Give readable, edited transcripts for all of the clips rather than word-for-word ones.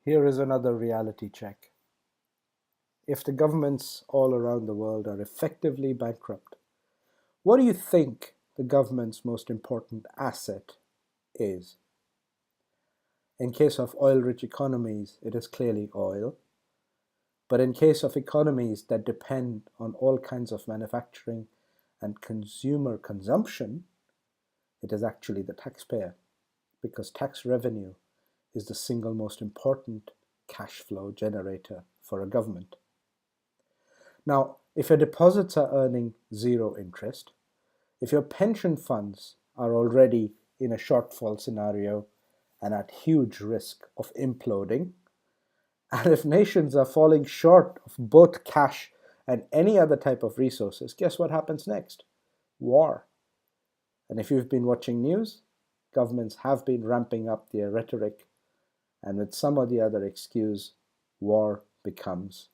Here is another reality check. If the governments all around the world are effectively bankrupt, what do you think the government's most important asset is? In case of oil-rich economies, it is clearly oil. But in case of economies that depend on all kinds of manufacturing and consumer consumption, it is actually the taxpayer, because tax revenue is the single most important cash flow generator for a government. Now, if your deposits are earning zero interest, if your pension funds are already in a shortfall scenario and at huge risk of imploding, and if nations are falling short of both cash and any other type of resources, guess what happens next? War. And if you've been watching news, governments have been ramping up their rhetoric, and with some or the other excuse, war becomes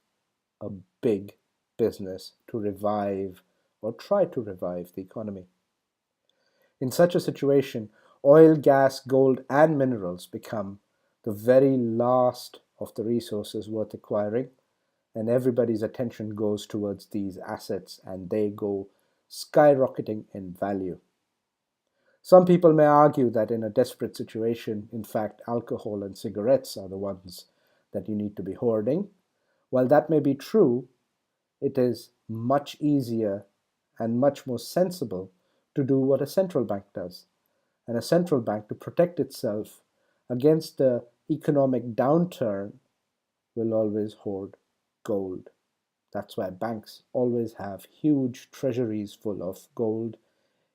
a big business to revive or try to revive the economy. In such a situation, oil, gas, gold, and minerals become the very last of the resources worth acquiring, and everybody's attention goes towards these assets and they go skyrocketing in value. Some people may argue that in a desperate situation, in fact, alcohol and cigarettes are the ones that you need to be hoarding. While that may be true, it is much easier and much more sensible to do what a central bank does. And a central bank, to protect itself against the economic downturn, will always hoard gold. That's why banks always have huge treasuries full of gold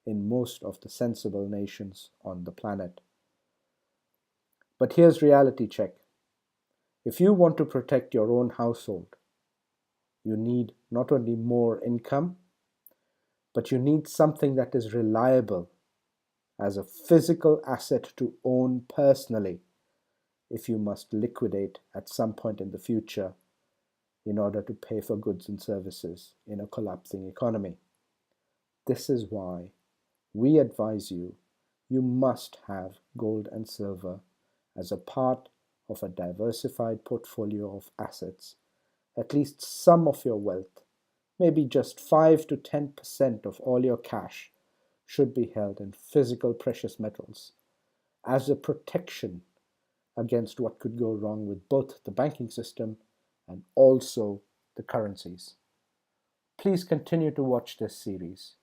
in most of the sensible nations on the planet. But here's reality check. If you want to protect your own household, you need not only more income, but you need something that is reliable as a physical asset to own personally if you must liquidate at some point in the future in order to pay for goods and services in a collapsing economy. This is why we advise you must have gold and silver as a part of a diversified portfolio of assets. At least some of your wealth, maybe just 5 to 10% of all your cash, should be held in physical precious metals as a protection against what could go wrong with both the banking system and also the currencies. Please continue to watch this series.